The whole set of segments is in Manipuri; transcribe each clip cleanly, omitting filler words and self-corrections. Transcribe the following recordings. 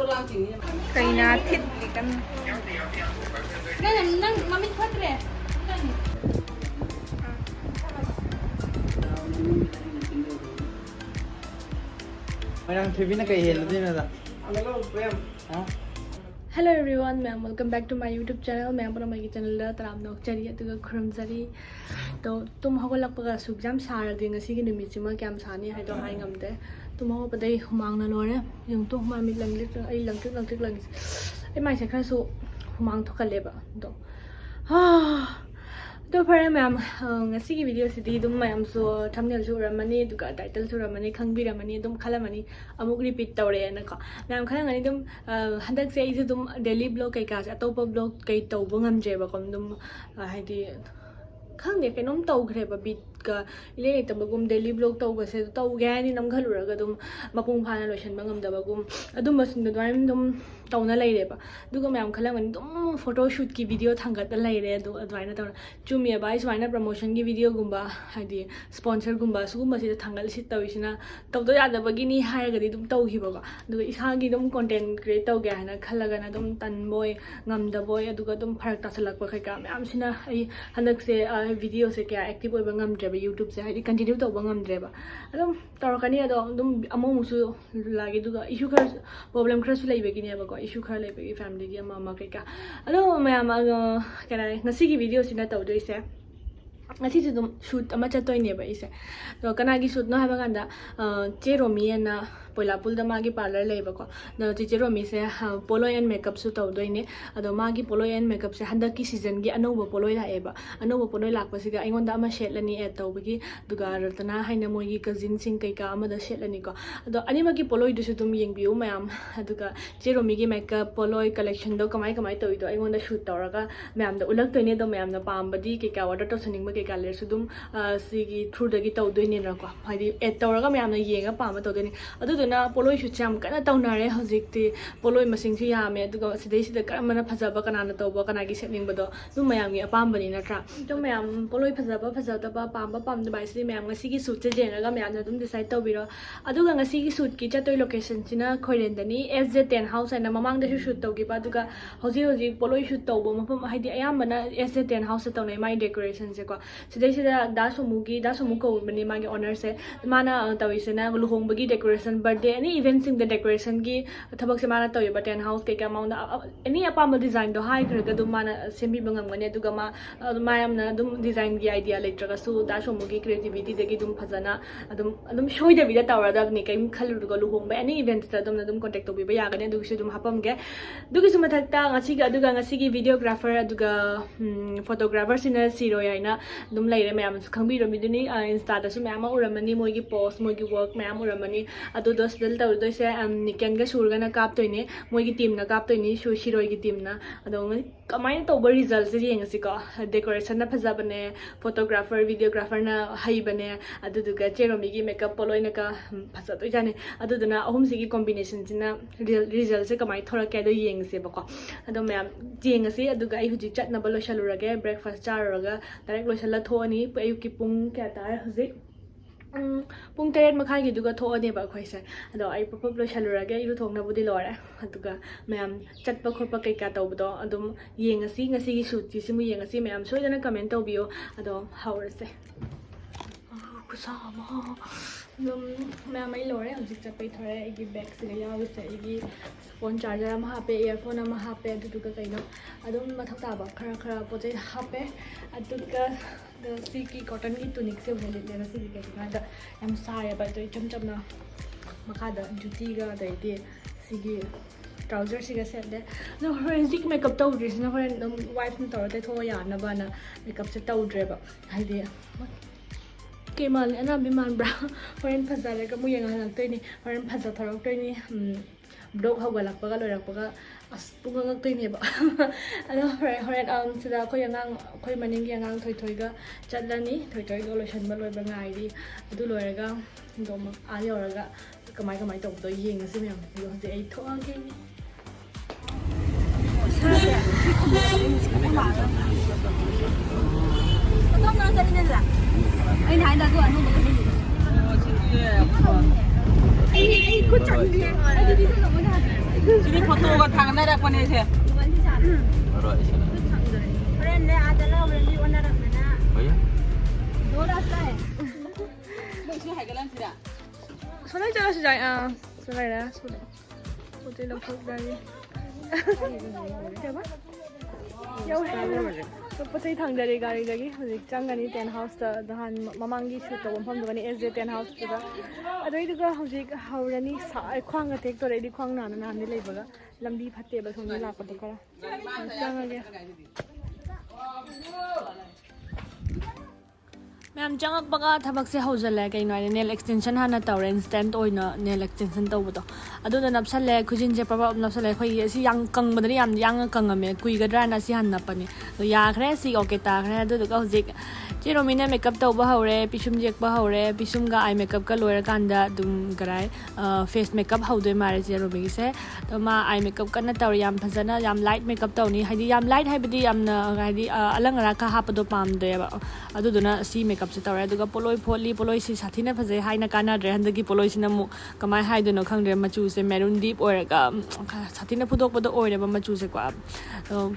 kay natin ikan nang mamit patre Madam Trevi na kay hello din na. Hello everyone, ma'am. Welcome back to my YouTube channel. Ma'am, अपना मेरी channel ला तराम नोक चली है तो खुरम चली तो तुम हको लग पका सुख जाम सार देंगे सी की निमित से मैं क्या मसानी है तो हाई गमते तुम हको पता ही हुमांग ना लोरे yung तो हुमांग मिल लंगले तो आई लंगते आई माइसे खा सो हुमांग तो कर ले बा तो फरे मैम ngasi की वीडियो से दी तुम मैम सो थंबनेल सो रमनी दुका टाइटल सो रमनी खंगबी रमनी तुम खलमनी अमुक रिपीट तौरे न का मैम खलंगनी तुम हंदक से इसे तुम डेली ब्लॉग कई का अतोप ब्लॉग कई तौब ngamजे बकम तुम हाइदी खंगे कइनोम तौग्रेबा बीट का इले लेतबगुम डेली ब्लॉग तौबसे तौगे नि नमखलुरगा तुम मपुंग फाना लोशनबा ngamदबगुम अदुम बसिंद द्वाइम तुम तौना लेरेबा दुगा मैम खलंगनी तुम फोटो शूट की वीडियो थांगत लेरे अदु अदवाइना तौना चुमी बाई स्वाइना प्रमोशन की वीडियो गुम्बा हाइदी स्पॉन्सर गुम्बा सुगुम्बा सिदा थांगल सित तविसिना तौदो यादबगी नि हायरगदी तुम तौहिबगा दुगा इसागी तुम कंटेंट क्रिएट तौगे हाना खलगना तुम तनबोय ngamदबोय अदुगा तुम फरक तासलकबा खैका मैम सिना आई हनक से वीडियो से क्या एक्टिव ओइबा ngamdreba YouTube से हाइदी कंटिन्यू तौबा ngamdreba अदुम तौरकनी अदो अदुम अमोमुसु लागे दुगा इशू खर प्रॉब्लम खरसु लेबेगिनेबा इशू खर लेबेगी फैमिली की मामा कईका अदो मैम क्या ngasi की वीडियो सिना तौदोइसे ngasi से तुम शूट अमा चतोइनेबा इसे तो कनागी शूट न हाबा कांदा चे रोमी ना पोलापुल दा मागी पार्लर लेबको न चे रोमी से पोलो एंड मेकअप सु तौदोइने अदो मागी पोलो एंड मेकअप से हंदक की सीजन की अनोबो पोलो लाएबा अनोबो पोलो लाकपसिगा आइगोंदा अमा शेटलनी ए तौबगी दुगा रतना हाइना मोगी कजिन सिंग कईका अमदा शेटलनी को अदो अनिमगी पोलो दुसु तुम येंगबिउ मैम अदुगा चे रोमी की मेकअप पोलो कलेक्शन दो कमाई कमाई तौइदो आइगोंदा शूट तौरगा मैम दा उलक्तोइने दो मैम ना पामबदी कईका ऑर्डर तौसनिंग कईका लेरसु दुम सिगी थ्रू दगी तौदोइने रको हाइदी एड तौरगा मैम ना येंगा पाम तौदोइने अदुदुना पोलोय शूट याम कना तौनारे हजिकती पोलोय मसिंगसु यामे अदुगा सिदैसिदा करमना फजाबा कनाना तौबा कनागी सेटनिंगबदो दुम मयामगी अपामबनी नत्रा तो मैम पोलोय फजाबा फजादबा पामबा पामदबा इसि मैम ngasi शूट से जेंगा मैम ना दुम डिसाइड तौबिरो अदुगा ngasi शूट की चतोय लोकेशन सिना खोइरेंदनी SJ10 हाउस एना ममांग दसु शूट तौगिबा अदुगा हजि हजि पोलोय शूट तौबो मफम हाइदी अयामबना SJ10 हाउस तौनै माइ डेकोरेशन से को सिदैसिदा दासोमु कौबनी मागी ओनर से माना तौइसेना लुहोंबगी decoration birthday any events decoration की थबक से माना तौइबा 10 हाउस के माउंड एनी अपाम डिजाइन दो हाई खरगा दुम माना सेमी बंगमगने अदुगा मायमना दुम डिजाइन की आइडिया लेट्रगसु दासोमुगी क्रिएटिविटी दगी दुम फजना दुम सोइदबिदा तौरदबनी कइम खलुरगा लुहोंबा एनी इवेंट्स दा दुम कांटेक्ट तौबिबा यागने दुगिसु दुम हापमगे दुगिसु मथक्ता ngasi की वीडियोग्राफर अदुगा फोटोग्राफर सिना सिरो याइना दुम लेरे मैम खंबिरमिदुनी इंस्टा दसु मैम उरमनी मोगी पोस्ट मोगी वर्क मैम उरमनी अदु दसदल तौदोइसे निकेन गा सुरगना कापतोइने मोगी टीम ना कापतोइनी शिरोय की टीम ना अदो कमाइन तौबा रिजल्ट से येंगसी को डेकोरेशन ना फजाबने फोटोग्राफर वीडियोग्राफर ना हाइबने अदुदुगा चेरोमी की मेकअप पोलोइना का फजातोइ जाने अदुदुना अहुम सिगी कॉम्बिनेशन सिना रिजल्ट से कमाइ थोरके दो येंगसे बको अदो मैम येंगसी अदुगा आई हुजि चटनबा लोशलुरगे ब्रेकफास्ट चाररगा डायरेक्ट लोशला थोनी अयुकी पुंग क्या तार हुजि पुंग 8 मखाई दुगा थोअनेबा अखोइसे अदो आई पपप लोशलुरगे इरु थोंगनाबुदि लोरे अदुगा मैम चटपा खोपा कईका तौबदो अदुम येंगसी ngasi की शूट की सिमु येंगसी मैम सोइदना कमेंट तौबियो अदो हाउरसे कुसामा मैम आई लोरे हजिक चपई थोरे एगी बैग से यावसे एगी फोन चार्जर अमा हापे इयरफोन अमा हापे अदुगा कइनो अदुम मथक ताबा खरा खरा पोजे हापे अदुगा सी की कॉटन की टूनिक से उन्हें लेने से भी कहते हैं हम सारे बात तो चमचमना मखादा जूती का दाइते सी की ट्राउजर सी का सेट है ना फोरेंसिक मेकअप तौद्रे ना फोरेन वाइफ ने तौरते थो यानबा ना मेकअप से तौद्रेबा हाइदे केमाल एना बिमान ब्रा फोरेन फजाले का मु यंगा लगतोइनी फोरेन फजा थरक्तोइनी ब्लॉग हौगलक्पगा लोइरक्पगा अस पुंगंगक्तोइनेबा अदो होरेन सिदा खोय अंगांग खोय मनिंगी अंगांग थोइथोइगा चटलानी थोइथोइगा लोइसनबा लोइबा ngairi अदु लोइरगा दोम आ योरगा कमाई कमाई तौबदो येंगसि मैम यो हजे आई थोआगे 지금 포토가 당나라 꺼내세. 바로 이시나. 그런데 아들하고 우리 오늘은 그나 뭐야? 놀았어요. 뭐 지금 할거란 지라. 손을 잡으시자. 아, 손이라 손. 호텔 럭커다리. 대박. 여우해. 포토이 당다리 가리다기 hꯧꯖꯤꯛ ꯆꯪꯒꯅꯤ ꯇꯦꯟ ꯍꯥꯎꯁꯇ ꯅꯍꯥꯟ ꯃꯃꯥꯡꯒꯤ ꯁꯨꯠ ꯇꯧꯕ ꯃꯐꯝꯗꯨꯒꯅꯤ SJ ꯇꯦꯟ ꯍꯥꯎꯁꯇꯨꯗ ꯑꯗꯨꯏꯗꯨꯒ ꯍꯧꯖꯤꯛ ꯍꯧꯔꯅꯤ ꯈ꯭ꯋꯥꯡꯒ ꯇꯦꯛꯇꯣꯔꯦꯗꯤ ꯈ꯭ꯋꯥꯡ ꯅꯥꯅ ꯅꯍꯥꯟꯗꯤ ꯂꯩꯕꯒ ꯂꯝꯕꯤ ꯐꯠꯇꯦꯕ ꯁꯣꯝꯗ ꯂꯥꯛꯄꯗꯣ ꯈꯔ ꯆꯪꯉꯒꯦ ꯃꯌꯥꯝ ꯆꯪꯉꯛꯄꯒ ꯊꯕꯛꯁꯦ ꯍꯧꯖꯜꯂꯦ ꯀꯩꯅꯣ ꯍꯥꯏꯗꯤ ꯅꯦꯜ ꯑꯦꯛꯁꯇꯦꯟꯁꯟ ꯍꯥꯟꯅ ꯇꯧꯔꯦ ꯏꯟꯁꯇꯦꯟꯠ ꯑꯣꯏꯅ ꯅꯦꯜ ꯑꯦꯛꯁꯇꯦꯟꯁꯟ ꯇꯧꯕꯗꯣ ꯑꯗꯨꯗ ꯅꯞꯁꯜꯂꯦ ꯈꯨꯖꯤꯟꯁꯦ ꯄꯔꯞ ꯅꯞꯁꯜꯂꯦ ꯑꯩꯈꯣꯏꯒꯤ ꯑꯁꯤ ꯌꯥꯝ ꯀꯪꯕꯗꯗꯤ ꯌꯥꯝ ꯌꯥꯡꯅ ꯀꯪꯉꯝꯃꯦ ꯀꯨꯏꯒꯗ꯭ꯔꯥꯅ ꯑꯁꯤ ꯍꯥꯟꯅ ꯅꯞꯄꯅꯤ ꯑꯗꯣ ꯌꯥꯈ꯭ꯔꯦ ꯁꯤ ꯑꯣꯀꯦ ꯇꯥꯈ꯭ꯔꯦ ꯑꯗꯨꯗꯨꯒ ꯍꯧꯖꯤꯛ ꯆꯦ ꯔꯣꯃꯤꯅ ꯃꯦꯀꯞ ꯇꯧꯕ ꯍꯧꯔꯦ ꯄꯤꯁꯨꯝ ꯌꯦꯛꯄ ꯍꯧꯔꯦ ꯄꯤꯁꯨꯝꯒ ꯑꯥꯏ ꯃꯦꯀꯞꯀ ꯂꯣꯏꯔꯀꯥꯟꯗ ꯑꯗꯨꯝ ꯀꯔꯥꯏ ꯐꯦꯁ ꯃꯦꯀꯞ ꯍꯧꯗꯣꯏ ꯃꯥꯜꯂꯦ ꯆꯦ ꯔꯣꯃꯤꯒꯤꯁꯦ ꯑꯗꯣ ꯃꯥ ꯑꯥꯏ ꯃꯦꯀꯞ ꯀꯟꯅ ꯇꯧꯔꯤ ꯌꯥꯝ ꯐꯖꯅ ꯌꯥꯝ ꯂꯥꯏꯠ ꯃꯦꯀꯞ ꯇꯧꯅꯤ ꯍꯥꯏꯗꯤ ꯌꯥꯝ ꯂꯥꯏꯠ ꯍꯥꯏꯕꯗꯤ ꯌꯥꯝꯅ ꯍꯥꯏꯗꯤ ꯑꯂꯪ ꯑꯔꯥꯛꯀ ꯍꯥꯞꯄꯗꯣ ꯄꯥꯝꯗꯦꯕ ꯑꯗꯨꯗꯨꯅ ꯁꯤ ꯃꯦꯀꯞꯁꯦ ꯇꯧꯔꯦ ꯑꯗꯨꯒ ꯄꯣꯠꯂꯣꯏ ꯐꯣꯠꯂꯤ ꯄꯣꯠꯂꯣꯏꯁꯤ ꯁꯥꯊꯤꯅ ꯐꯖꯩ ꯍꯥꯏꯅ ꯀꯥꯟꯅꯗ꯭ꯔꯦ ꯍꯟꯗꯛꯀꯤ ꯄꯣꯠꯂꯣꯏꯁꯤꯅ ꯑꯃꯨꯛ ꯀꯃꯥꯏꯅ ꯍꯥꯏꯗꯣꯏꯅೋ ꯈꯪꯗ꯭ꯔꯦ ꯃꯆꯨꯁꯦ ꯃꯦꯔꯨꯟ ꯗꯤꯞ ꯑꯣꯏꯔꯒ ꯁꯥꯊꯤꯅ ꯐꯨꯗꯣꯛꯄꯗꯣ ꯑꯣꯏꯔꯦꯕ ꯃꯆꯨꯁꯦꯀꯣ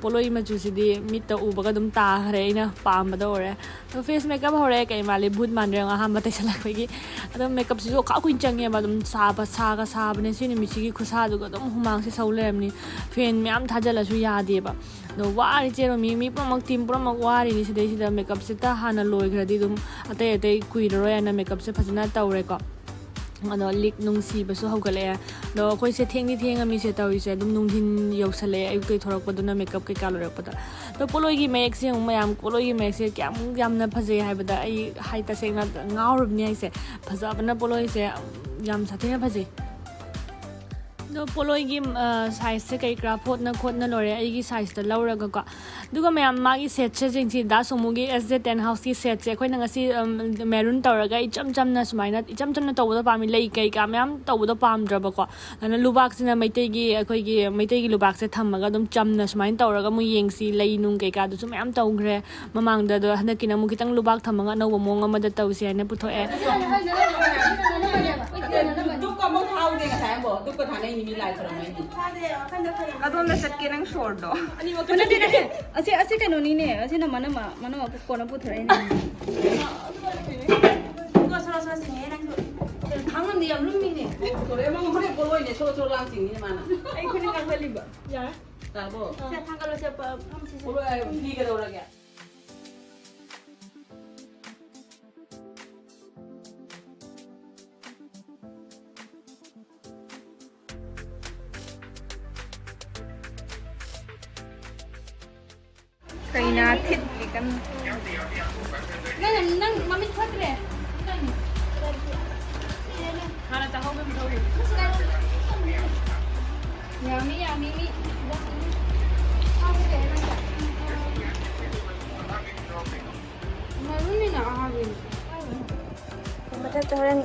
ꯄꯣꯠꯂꯣꯏ ꯃꯆꯨꯁꯤꯗꯤ ꯃꯤꯠꯇ ꯎꯕꯒ ꯑꯗꯨꯝ ꯇꯥꯈ꯭ꯔꯦ ꯑꯩꯅ ꯄꯥꯝꯕꯗ ꯑꯣꯏꯔꯦ ꯑꯗꯣ ꯐꯦꯁ ꯃꯦꯀꯞ ꯍꯧꯔꯦ ꯀꯩ ꯃꯥꯜꯂꯤ ꯕꯨꯠ ꯃꯥꯟꯗ꯭ꯔꯦ ꯑꯍꯥꯟꯕ ꯇꯩꯁꯜꯂꯛꯄꯒꯤ ꯑꯗꯣ ꯃꯦꯀꯞꯁꯤꯁꯨ ꯈꯥ ꯀꯨꯏꯅ ꯆꯪꯉꯦꯕ ꯑꯗꯨꯝ ꯁꯥꯒ ꯁꯥꯕꯅꯦ ꯁꯤ ꯅꯨꯃꯤꯠꯁꯤꯒꯤ ꯈꯨꯠꯁꯥꯗꯨꯒ ꯑꯗꯨꯝ ꯍꯨꯃꯥꯡꯁꯦ ꯁꯧ ꯂꯩꯔꯝꯅꯤ ꯐꯦꯟ ꯃꯌꯥꯝ ꯊꯥꯖꯤꯜꯂꯁꯨ ꯌꯥꯗꯦꯕ ꯑꯗꯣ ꯋꯥꯔꯤ ꯆꯦꯔꯣꯃꯤ ꯃꯤ ꯄꯨꯝꯅꯃꯛ ꯇꯤꯝ ꯄꯨꯝꯅꯃꯛ ꯋꯥꯔꯤꯅꯤ ꯁꯤꯗꯩꯁꯤꯗ ꯃꯦꯀꯞꯁꯤꯇ ꯍꯥꯟꯅ ꯂꯣꯏꯈ꯭ꯔꯗꯤ ꯑꯗꯨꯝ ꯑꯇꯩ ꯑꯇꯩ ꯀꯨꯏꯔꯔꯣꯏ ꯍꯥꯏꯅ ꯃꯦꯀꯞꯁꯦ ꯐꯖꯅ ꯇꯧꯔꯦꯀꯣ ꯑꯗꯣ ꯂꯤꯛ ꯅꯨꯡꯁꯤꯕꯁꯨ ꯍꯧꯒꯠꯂꯛꯑꯦ ꯑꯗꯣ ꯑꯩꯈꯣꯏꯁꯦ ꯊꯦꯡꯉꯃꯤꯁꯦ ꯇꯧꯔꯤꯁꯦ ꯑꯗꯨꯝ ꯅꯨꯡꯊꯤꯟ ꯌꯧꯁꯜꯂꯛꯑꯦ ꯑꯌꯨꯛꯇꯩ ꯊꯣꯔꯛꯄꯗꯨꯅ ꯃꯦꯀꯞ ꯀꯩꯀꯥ ꯂꯣꯏꯔꯛꯄꯗ ꯑꯗꯣ ꯄꯣꯠꯂꯣꯏꯒꯤ ꯃꯌꯦꯛꯁꯦ ꯑꯃꯨꯛ ꯃꯌꯥꯝ ꯄꯣꯠꯂꯣꯏꯒꯤ ꯃꯌꯦꯛꯁꯦ ꯀꯌꯥꯃꯨꯛ ꯌꯥꯝꯅ ꯐꯖꯩ ꯍꯥꯏꯕꯗ ꯑꯩ ꯇꯁꯦꯡꯅ ꯉꯥꯎꯔꯕꯅꯤ ꯑꯩꯁꯦ ꯐꯖꯕꯅ ꯄꯣꯠꯂꯣꯏꯁꯦ ꯌꯥꯝ ꯁꯥꯊꯤꯅ ꯐꯖꯩ ꯑꯗꯣ ꯄꯣꯠꯂꯣꯏꯒꯤ ꯁꯥꯏꯖꯁꯦ ꯀꯩ ꯀꯔꯥ ꯐꯣꯠꯅ ꯈꯣꯠꯅ ꯂꯣꯏꯔꯦ ꯑꯩꯒꯤ ꯁꯥꯏꯖꯇ ꯂꯧꯔꯒꯀꯣ ꯑꯗꯨꯒ ꯃꯌꯥꯝ ꯃꯥꯒꯤ ꯁꯦꯠꯁꯦ ꯁꯤ ꯗꯥ ꯁꯣꯃꯨꯒꯤ SJ ꯇꯦꯟ ꯍꯥꯎꯁꯀꯤ ꯁꯦꯠꯁꯦ ꯑꯩꯈꯣꯏꯅ ꯉꯁꯤ ꯃꯦꯔꯨꯟ ꯇꯧꯔꯒ ꯏꯆꯝ ꯆꯝꯅ ꯁꯨꯃꯥꯏꯅ ꯏꯆꯝ ꯆꯝꯅ ꯇꯧꯕꯗꯣ ꯄꯥꯝꯃꯤ ꯂꯩ ꯀꯩꯀꯥ ꯃꯌꯥꯝ ꯇꯧꯕꯗꯣ ꯄꯥꯝꯗ꯭ꯔꯕꯀꯣ ꯑꯗꯨꯅ ꯂꯨꯕꯥꯛꯁꯤꯅ ꯑꯩꯈꯣꯏꯒꯤ ꯃꯩꯇꯩꯒꯤ ꯂꯨꯕꯥꯛꯁꯦ ꯊꯝꯃꯒ ꯑꯗꯨꯝ ꯆꯝꯅ ꯁꯨꯃꯥꯏꯅ ꯇꯧꯔꯒ ꯑꯃꯨꯛ ꯌꯦꯡꯁꯤ ꯂꯩ ꯅꯨꯡ ꯀꯩꯀꯥꯗꯨꯁꯨ ꯃꯌꯥꯝ ꯇꯧꯈ꯭ꯔꯦ ꯃꯃꯥꯡꯗ ꯑꯗꯣ ꯍꯟꯗꯛꯀꯤꯅ ꯑꯃꯨꯛ ꯈꯤꯇꯪ ꯂꯨꯕꯥꯛ ꯊꯝꯃꯒ ꯑꯅꯧꯕ ꯃꯑꯣꯡ ꯑꯃꯗ ꯇꯧꯁꯤ ꯍꯥꯏꯅ ꯄꯨꯊꯣꯛꯑꯦ ꯗꯨꯛꯀ ꯑꯃꯨꯛ ꯊꯥꯎꯗꯦ ꯉꯁꯥꯏ ꯑꯃꯨꯛ ꯗꯨꯛꯀ ꯊꯥꯅꯩ ꯃꯤ ꯂꯥꯏ ꯈꯣꯏꯔꯝꯃꯩꯅꯤ ꯑꯗꯣꯝꯗ ꯆꯠꯀꯦ ꯅꯪ ꯁꯣꯔꯗꯣ ꯅꯠꯇꯦ ꯑꯁꯤ ꯀꯩꯅꯣꯅꯤꯅꯦ ꯑꯁꯤꯅ ꯃꯅꯝ ꯀꯣꯟꯅ ꯄꯨꯊꯣꯔꯛꯏꯅꯦ ꯈꯪꯉꯝꯗꯤ ꯌꯥꯝ ꯂꯨꯝꯃꯤꯅꯦ ꯄꯨꯊꯣꯔꯛꯑꯦ ꯃꯉꯣꯟ ꯍꯣꯔꯦꯟ ꯄꯣꯠꯂꯣꯏꯅꯦ ꯁꯣꯔꯣ ꯂꯥꯡ ꯆꯤꯡꯅꯤꯅꯦ ꯃꯥꯅ ꯑꯩ ꯈꯨꯅꯤꯡ ꯀꯥꯡꯈꯠꯂꯤꯕ ꯌꯥꯔꯦ ꯇꯥꯕꯣ ꯊꯥꯡꯒꯠꯂꯁꯦ ꯐꯝꯁꯤꯁꯦ ꯄꯣꯠꯂꯣꯏ ꯄꯤꯒꯗꯧꯔꯒꯦ ꯀꯩꯅꯥ ꯊꯤꯠꯂꯤ ꯀꯟꯅ ꯅꯪ ꯃꯃꯤꯠ ꯐꯠꯇ꯭ꯔꯦ ꯍꯥꯟꯅ ꯆꯥꯍꯧꯕ ꯃꯊꯧꯔꯤ ꯌꯥꯝꯃꯤ ꯃꯤ ꯃꯔꯨꯅꯤꯅ ꯑꯍꯥꯕꯤꯅꯤ ꯃꯊꯛꯇ ꯍꯣꯔꯦꯟ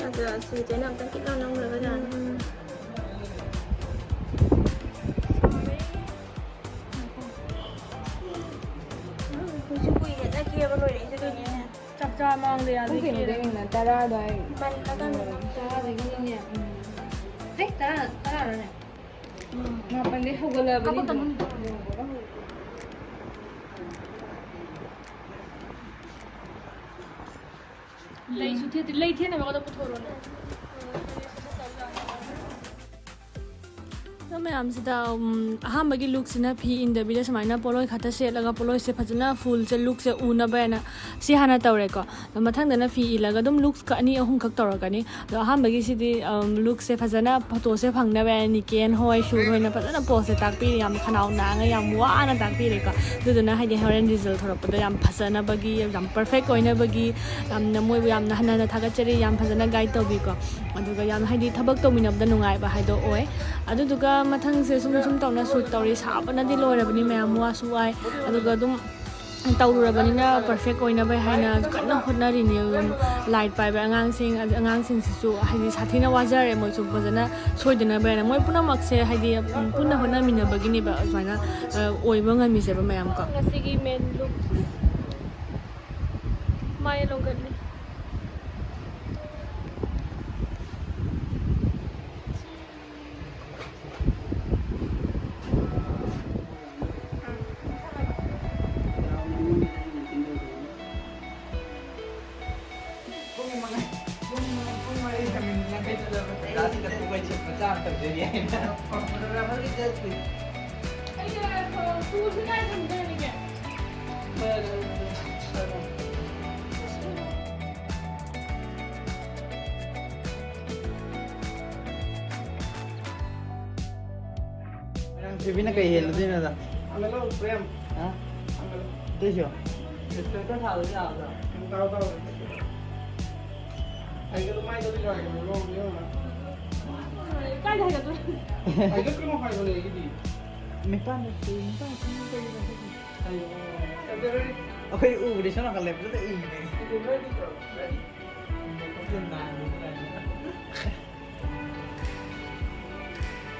ꯁꯤꯗꯩꯅ ꯑꯝꯇꯪ ꯈꯤꯇꯪ ꯅꯪꯂꯒ ꯌꯥꯅꯤ ꯍꯧꯖꯤꯛ ꯀꯨꯏꯔꯦ ꯀꯦꯕ ꯂꯣꯏꯔꯛꯏꯁꯦ ꯀꯩꯅꯣꯅꯦ ꯆꯥꯛ ꯆꯥ ꯃꯃꯥꯡꯗ ꯌꯥꯗꯦ ꯇꯔꯥꯔꯅꯦ ꯃꯥꯄꯟꯗꯩ ꯍꯧꯒꯠꯂꯕꯅꯤ ꯂꯩꯁꯨ ꯊꯦꯠꯇꯦ ꯂꯩ ꯊꯦꯠꯅꯕꯒꯗ ꯄꯨꯊꯣꯔꯛꯑꯣꯅꯦ ꯃꯌꯥꯝꯁꯤꯗ ꯑꯍꯥꯟꯕꯒꯤ ꯂꯨꯛꯁꯤꯅ ꯐꯤ ꯏꯟꯗꯕꯤꯗ ꯁꯨꯃꯥꯏꯅ ꯄꯣꯠꯂꯣꯏ ꯈꯛꯇ ꯁꯦꯠꯂꯒ ꯄꯣꯠꯂꯣꯏꯁꯦ ꯐꯖꯅ ꯐꯨꯜꯁꯦ ꯂꯨꯛꯁꯦ ꯎꯅꯕ ꯍꯥꯏꯅ ꯁꯤ ꯍꯥꯟꯅ ꯇꯧꯔꯦꯀꯣ ꯑꯗꯣ ꯃꯊꯪꯗꯅ ꯐꯤ ꯏꯜꯂꯒ ꯑꯗꯨꯝ ꯂꯨꯛꯁ 2-3 ꯈꯛ ꯇꯧꯔꯛꯀꯅꯤ ꯑꯗꯣ ꯑꯍꯥꯟꯕꯒꯤꯁꯤꯗꯤ ꯂꯨꯛꯁꯦ ꯐꯖꯅ ꯐꯣꯇꯣꯁꯦ ꯐꯪꯅꯕ ꯍꯥꯏꯅ ꯅꯤꯀꯦꯟ ꯍꯣꯏ ꯁꯨꯠ ꯍꯣꯏꯅ ꯐꯖꯅ ꯄꯣꯁꯁꯦ ꯇꯥꯛꯄꯤꯔꯤ ꯌꯥꯝ ꯈꯅꯥꯎ ꯅꯥꯡꯉ ꯌꯥꯝ ꯋꯥꯅ ꯇꯥꯛꯄꯤꯔꯦꯀꯣ ꯑꯗꯨꯗꯨꯅ ꯍꯥꯏꯗꯤ ꯍꯣꯔꯦꯟ ꯔꯤꯖꯜ ꯊꯣꯔꯛꯄꯗ ꯌꯥꯝ ꯐꯖꯅꯕꯒꯤ ꯌꯥꯝ ꯄꯔꯐꯦꯛ ꯑꯣꯏꯅꯕꯒꯤ ꯌꯥꯝꯅ ꯃꯣꯏꯕꯨ ꯌꯥꯝꯅ ꯍꯟꯅ ꯊꯥꯒꯠꯆꯔꯤ ꯌꯥꯝ ꯐꯖꯅ ꯒꯥꯏꯗ ꯇꯧꯕꯤꯀꯣ ꯑꯗꯨꯒ ꯌꯥꯝ ꯍꯥꯏꯗꯤ ꯊꯕꯛ ꯇꯧꯃꯤꯟꯅꯕꯗ ꯅꯨꯡꯉꯥꯏꯕ ꯍꯥꯏꯗꯣ ꯑꯣꯏ ꯑꯗꯨꯗꯨꯒ ꯃꯊꯪꯁꯦ ꯁꯨꯝ ꯇꯧꯅ ꯁꯨꯠ ꯇꯧꯔꯤ ꯁꯥꯕꯅꯗꯤ ꯂꯣꯏꯔꯕꯅꯤ ꯃꯌꯥꯝ ꯋꯥꯁꯨ ꯋꯥꯏ ꯑꯗꯨꯒ ꯑꯗꯨꯝ ꯇꯧꯔꯨꯔꯕꯅꯤꯅ ꯄꯔꯐꯦꯛ ꯑꯣꯏꯅꯕ ꯍꯥꯏꯅ ꯀꯟꯅ ꯍꯣꯠꯅꯔꯤꯅꯤ ꯑꯗꯨꯝ ꯂꯥꯏꯠ ꯄꯥꯏꯕ ꯑꯉꯥꯡꯁꯤꯡꯁꯤꯁꯨ ꯍꯥꯏꯗꯤ ꯁꯥꯊꯤꯅ ꯋꯥꯖꯔꯦ ꯃꯣꯏꯁꯨ ꯐꯖꯅ ꯁꯣꯏꯗꯅꯕ ꯍꯥꯏꯅ ꯃꯣꯏ ꯄꯨꯝꯅꯃꯛꯁꯦ ꯍꯥꯏꯗꯤ ꯄꯨꯟꯅ ꯍꯣꯠꯅꯃꯤꯟꯅꯕꯒꯤꯅꯦꯕ ꯑꯁꯨꯃꯥꯏꯅ ꯑꯣꯏꯕ ꯉꯝꯃꯤꯁꯦꯕ ꯃꯌꯥꯝ ꯀꯣ ꯉꯁꯤꯒꯤ ꯃꯦꯟ ꯂꯨꯛ ꯃꯥꯏ ꯂꯣꯡꯒꯠꯂꯤ तू उसे काय समझे नहीं क्या Orang TV na kay hello din na. Angalo, Prem. Ha? Angalo. Ito siya. Ito ka thao niya ako. Yung tao. Ay ka lumay daw dito ay ka long niyo na. काय झालं तू Ay ka kuno kay bole idi. May paano siya? May paano siya? Ay. Is it ready? Okay, di siya nakalep. Ito Is it ready, bro? Ready.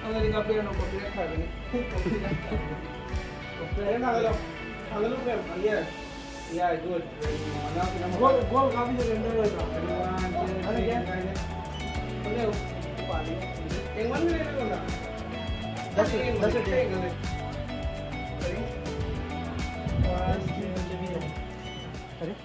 Ang galing ka pero ng complete ka gani. Complete na galo. Angalo Prem. Yes. Yeah, good. Gol काफी जगह अंदर है का. अरे क्या? अरे पानी. एक वन मिनट में होगा. 10 मिनट. Ready? 1 2 3. Sorry?